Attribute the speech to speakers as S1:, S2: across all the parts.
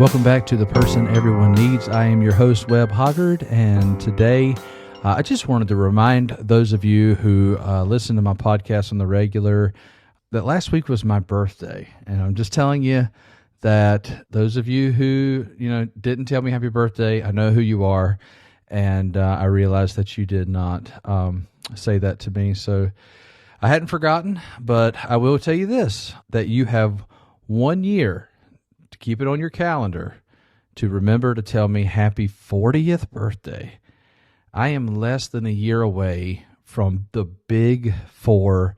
S1: Welcome back to The Person Everyone Needs. I am your host, Webb, and today I just wanted to remind those of you who listen to my podcast on the regular that last week was my birthday. And I'm just telling you that those of you who didn't tell me happy birthday, I know who you are, and I realized that you did not say that to me. So I hadn't forgotten, but I will tell you this, that you have 1 year to keep it on your calendar to remember to tell me happy 40th birthday. I am less than a year away from the big 40.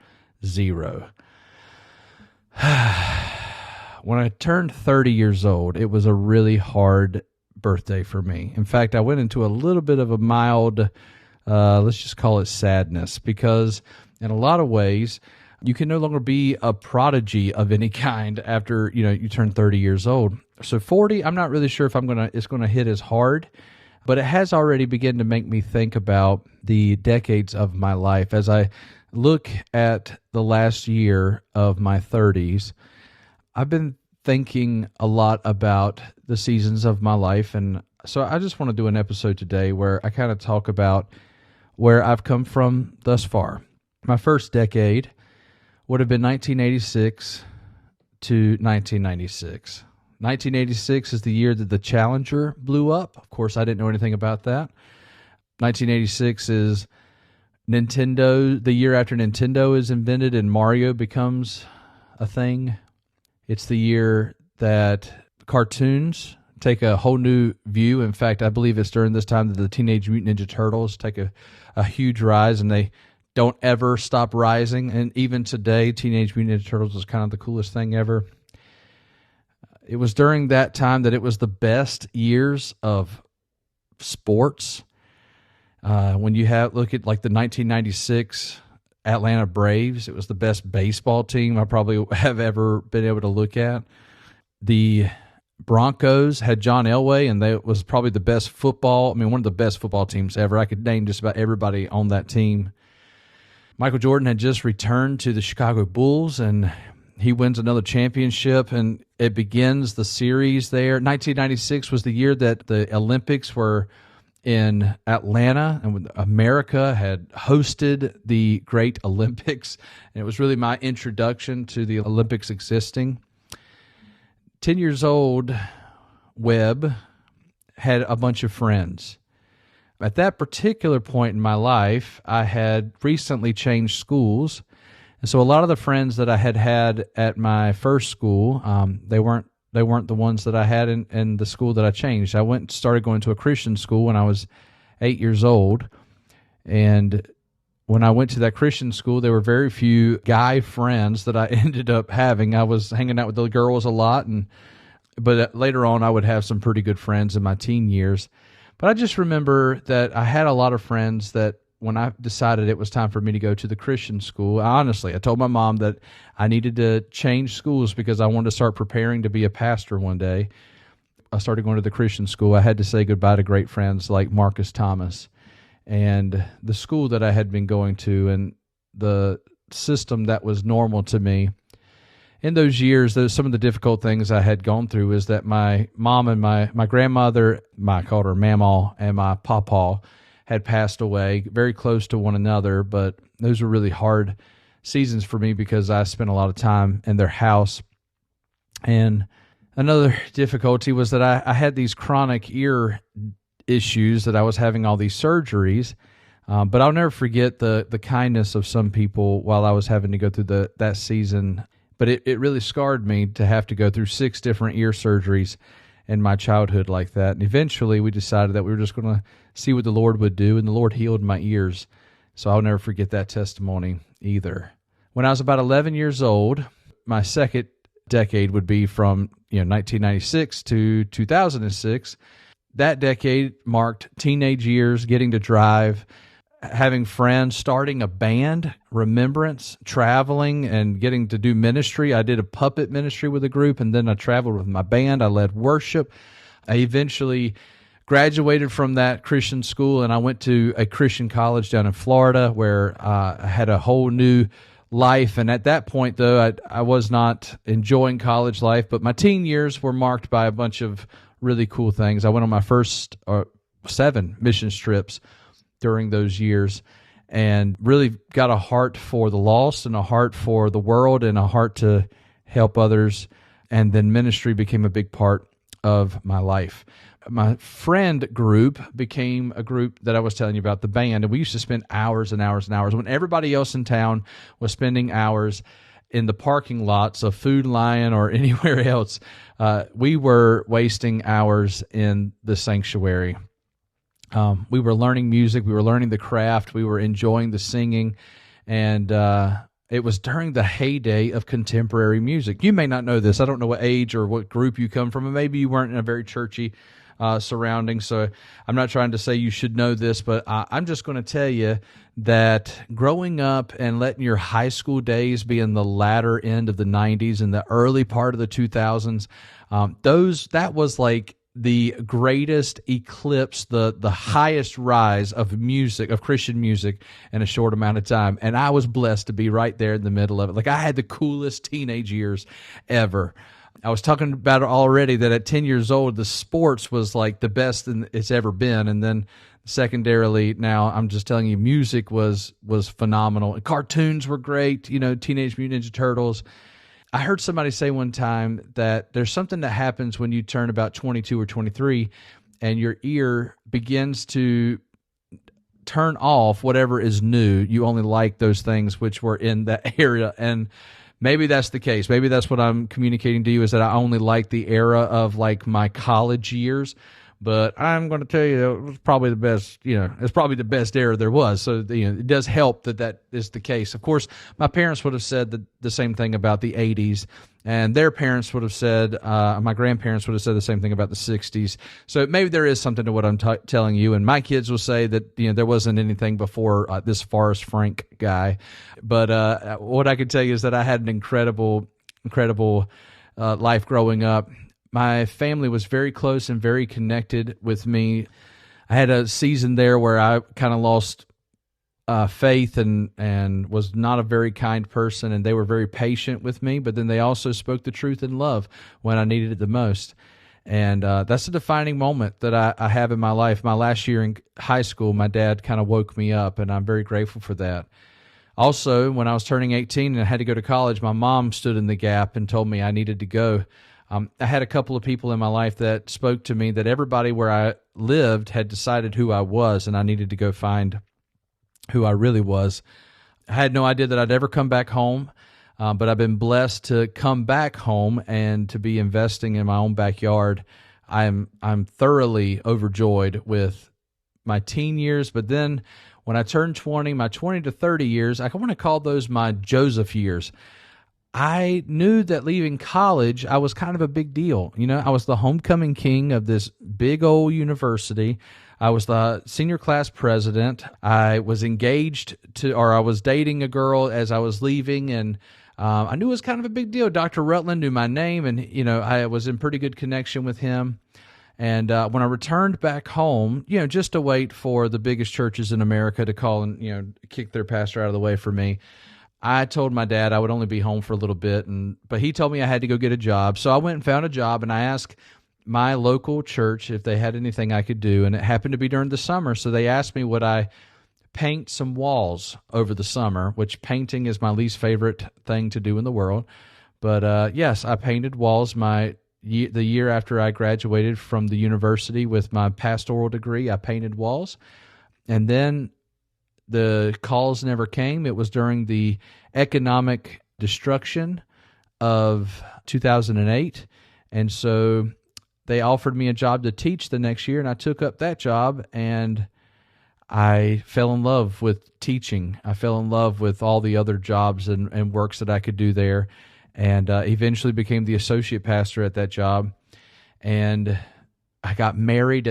S1: When I turned 30 years old, it was a really hard birthday for me. In fact, I went into a little bit of a mild, let's just call it sadness, because in a lot of ways, you can no longer be a prodigy of any kind after you turn 30 years old. So 40, I'm not really sure if it's gonna hit as hard, but it has already begun to make me think about the decades of my life. As I look at the last year of my 30s, I've been thinking a lot about the seasons of my life, and so I just want to do an episode today where I kind of talk about where I've come from thus far. My first decade would have been 1986 to 1996. 1986 is the year that the Challenger blew up. Of course, I didn't know anything about that. 1986 is the year after Nintendo is invented and Mario becomes a thing. It's the year that cartoons take a whole new view. In fact, I believe it's during this time that the Teenage Mutant Ninja Turtles take a huge rise, and they don't ever stop rising. And even today, Teenage Mutant Ninja Turtles is kind of the coolest thing ever. It was during that time that it was the best years of sports. When you look at like the 1996 Atlanta Braves, it was the best baseball team I probably have ever been able to look at. The Broncos had John Elway, and they was probably the best football. One of the best football teams ever. I could name just about everybody on that team. Michael Jordan had just returned to the Chicago Bulls, and he wins another championship, and it begins the series there. 1996 was the year that the Olympics were in Atlanta, and America had hosted the Great Olympics, and it was really my introduction to the Olympics existing. 10 years old, Webb had a bunch of friends. At that particular point in my life, I had recently changed schools, and so a lot of the friends that I had at my first school, they weren't the ones that I had in the school that I changed. I started going to a Christian school when I was 8 years old, and when I went to that Christian school, there were very few guy friends that I ended up having. I was hanging out with the girls a lot, but later on I would have some pretty good friends in my teen years. But I just remember that I had a lot of friends that when I decided it was time for me to go to the Christian school, I told my mom that I needed to change schools because I wanted to start preparing to be a pastor one day. I started going to the Christian school. I had to say goodbye to great friends like Marcus Thomas. And the school that I had been going to and the system that was normal to me. In those years, some of the difficult things I had gone through is that my mom and my grandmother, I called her Mamaw, and my Pawpaw had passed away, very close to one another, but those were really hard seasons for me because I spent a lot of time in their house. And another difficulty was that I had these chronic ear issues, that I was having all these surgeries, but I'll never forget the kindness of some people while I was having to go through that season. But it really scarred me to have to go through 6 different ear surgeries in my childhood like that. And eventually we decided that we were just going to see what the Lord would do, and the Lord healed my ears. So I'll never forget that testimony either. When I was about 11 years old, my second decade would be from 1996 to 2006. That decade marked teenage years, getting to drive, having friends, starting a band, Remembrance, traveling, and getting to do ministry. I did a puppet ministry with a group, and then I traveled with my band. I led worship. I eventually graduated from that Christian school, and I went to a Christian college down in Florida where I had a whole new life. And at that point, though, I was not enjoying college life, but my teen years were marked by a bunch of really cool things. I went on my first 7 mission trips during those years and really got a heart for the lost and a heart for the world and a heart to help others. And then ministry became a big part of my life. My friend group became a group that I was telling you about, the band, and we used to spend hours and hours and hours when everybody else in town was spending hours in the parking lots of Food Lion or anywhere else. We were wasting hours in the sanctuary. We were learning music. We were learning the craft. We were enjoying the singing, and it was during the heyday of contemporary music. You may not know this. I don't know what age or what group you come from, and maybe you weren't in a very churchy surrounding, so I'm not trying to say you should know this, but I'm just going to tell you that growing up and letting your high school days be in the latter end of the 90s and the early part of the 2000s, that was like the greatest eclipse, the highest rise of music, of Christian music in a short amount of time. And I was blessed to be right there in the middle of it. Like, I had the coolest teenage years ever. I was talking about it already that at 10 years old, the sports was like the best it's ever been. And then secondarily, now I'm just telling you, music was phenomenal. Cartoons were great, Teenage Mutant Ninja Turtles. I heard somebody say one time that there's something that happens when you turn about 22 or 23 and your ear begins to turn off whatever is new. You only like those things which were in that area. And maybe that's the case. Maybe that's what I'm communicating to you, is that I only like the era of like my college years. But I'm going to tell you, it was probably the best, it's probably the best era there was. So, it does help that is the case. Of course, my parents would have said the same thing about the 80s, and their parents would have said, my grandparents would have said the same thing about the 60s. So maybe there is something to what I'm telling you. And my kids will say that, there wasn't anything before this Forrest Frank guy. But what I can tell you is that I had an incredible life growing up. My family was very close and very connected with me. I had a season there where I kind of lost faith and was not a very kind person, and they were very patient with me, but then they also spoke the truth in love when I needed it the most. And that's a defining moment that I have in my life. My last year in high school, my dad kind of woke me up, and I'm very grateful for that. Also, when I was turning 18 and I had to go to college, my mom stood in the gap and told me I needed to go. I had a couple of people in my life that spoke to me that everybody where I lived had decided who I was, and I needed to go find who I really was. I had no idea that I'd ever come back home, but I've been blessed to come back home and to be investing in my own backyard. I'm thoroughly overjoyed with my teen years, but then when I turned 20, my 20 to 30 years, I want to call those my Joseph years. I knew that leaving college, I was kind of a big deal. I was the homecoming king of this big old university. I was the senior class president. I was engaged I was dating a girl as I was leaving, and I knew it was kind of a big deal. Dr. Rutland knew my name, and, I was in pretty good connection with him. And when I returned back home, just to wait for the biggest churches in America to call and, kick their pastor out of the way for me, I told my dad I would only be home for a little bit, but he told me I had to go get a job. So I went and found a job, and I asked my local church if they had anything I could do, and it happened to be during the summer. So they asked me would I paint some walls over the summer, which painting is my least favorite thing to do in the world. But yes, I painted walls the year after I graduated from the university with my pastoral degree. I painted walls, and then the calls never came. It was during the economic destruction of 2008. And so they offered me a job to teach the next year, and I took up that job, and I fell in love with teaching. I fell in love with all the other jobs and works that I could do there, and eventually became the associate pastor at that job. And I got married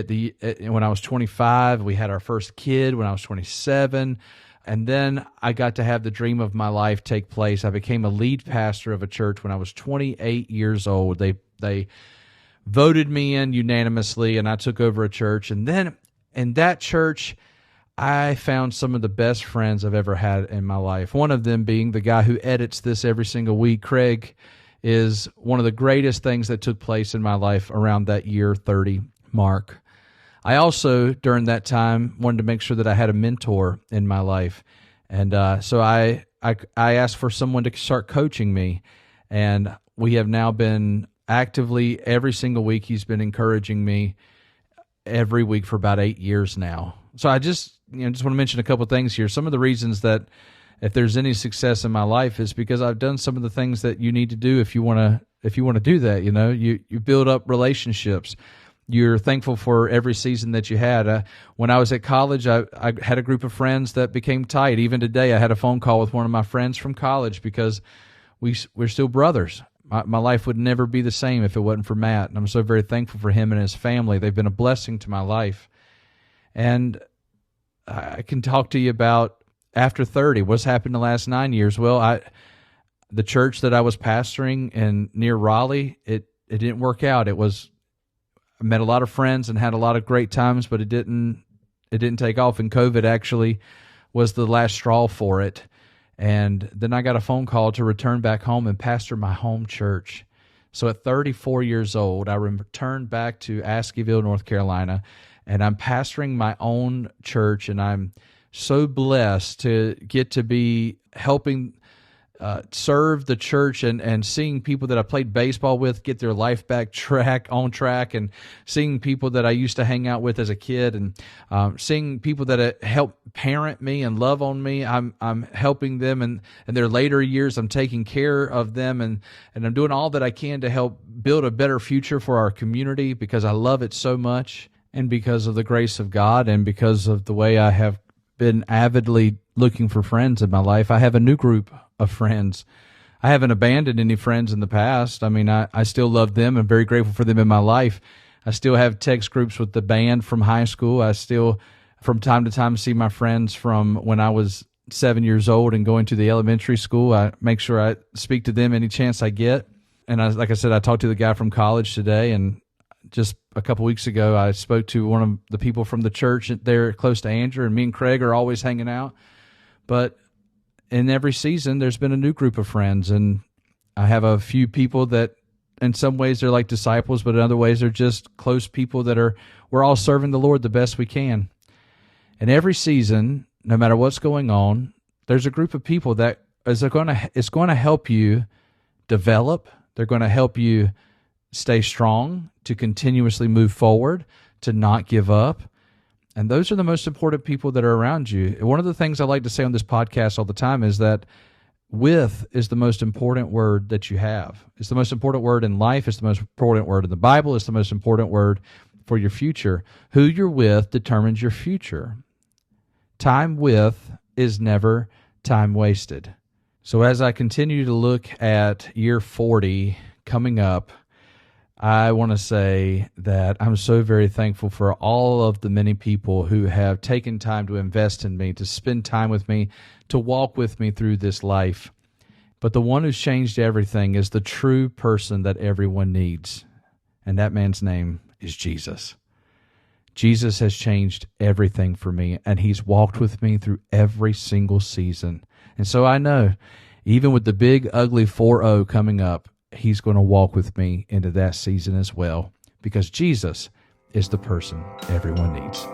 S1: when I was 25. We had our first kid when I was 27. And then I got to have the dream of my life take place. I became a lead pastor of a church when I was 28 years old. They voted me in unanimously, and I took over a church. And then in that church, I found some of the best friends I've ever had in my life. One of them being the guy who edits this every single week. Craig is one of the greatest things that took place in my life around that year 30 mark. I also, during that time, wanted to make sure that I had a mentor in my life. And so I asked for someone to start coaching me. And we have now been actively, every single week, he's been encouraging me every week for about 8 years now. So I just want to mention a couple of things here. Some of the reasons that if there's any success in my life is because I've done some of the things that you need to do if you want to do that. You build up relationships. You're thankful for every season that you had. When I was at college, I had a group of friends that became tight. Even today, I had a phone call with one of my friends from college because we're still brothers. My life would never be the same if it wasn't for Matt, and I'm so very thankful for him and his family. They've been a blessing to my life. And I can talk to you about after 30, what's happened the last 9 years. Well, the church that I was pastoring in near Raleigh, it didn't work out. I met a lot of friends and had a lot of great times, but it didn't take off. And COVID actually was the last straw for it. And then I got a phone call to return back home and pastor my home church. So at 34 years old, I returned back to Askewville, North Carolina, and I'm pastoring my own church, and I'm so blessed to get to be helping serve the church and seeing people that I played baseball with get their life back on track, and seeing people that I used to hang out with as a kid, and seeing people that help parent me and love on me. I'm helping them, and in their later years, I'm taking care of them, and I'm doing all that I can to help build a better future for our community because I love it so much, and because of the grace of God, and because of the way I have been avidly looking for friends in my life. I have a new group of friends. I haven't abandoned any friends in the past. I mean, I still love them and very grateful for them in my life. I still have text groups with the band from high school. I still, from time to time, see my friends from when I was 7 years old and going to the elementary school. I make sure I speak to them any chance I get. And like I said, I talked to the guy from college today, and just a couple weeks ago, I spoke to one of the people from the church there close to Andrew, and me and Craig are always hanging out. But in every season, there's been a new group of friends, and I have a few people that in some ways they're like disciples, but in other ways they're just close people that we're all serving the Lord the best we can. And every season, no matter what's going on, there's a group of people that is going to help you develop. They're going to help you stay strong, to continuously move forward, to not give up. And those are the most important people that are around you. One of the things I like to say on this podcast all the time is that with is the most important word that you have. It's the most important word in life. It's the most important word in the Bible. It's the most important word for your future. Who you're with determines your future. Time with is never time wasted. So as I continue to look at year 40 coming up, I want to say that I'm so very thankful for all of the many people who have taken time to invest in me, to spend time with me, to walk with me through this life. But the one who's changed everything is the true person that everyone needs. And that man's name is Jesus. Jesus has changed everything for me, and he's walked with me through every single season. And so I know, even with the big, ugly 4-0 coming up, he's going to walk with me into that season as well, because Jesus is the person everyone needs.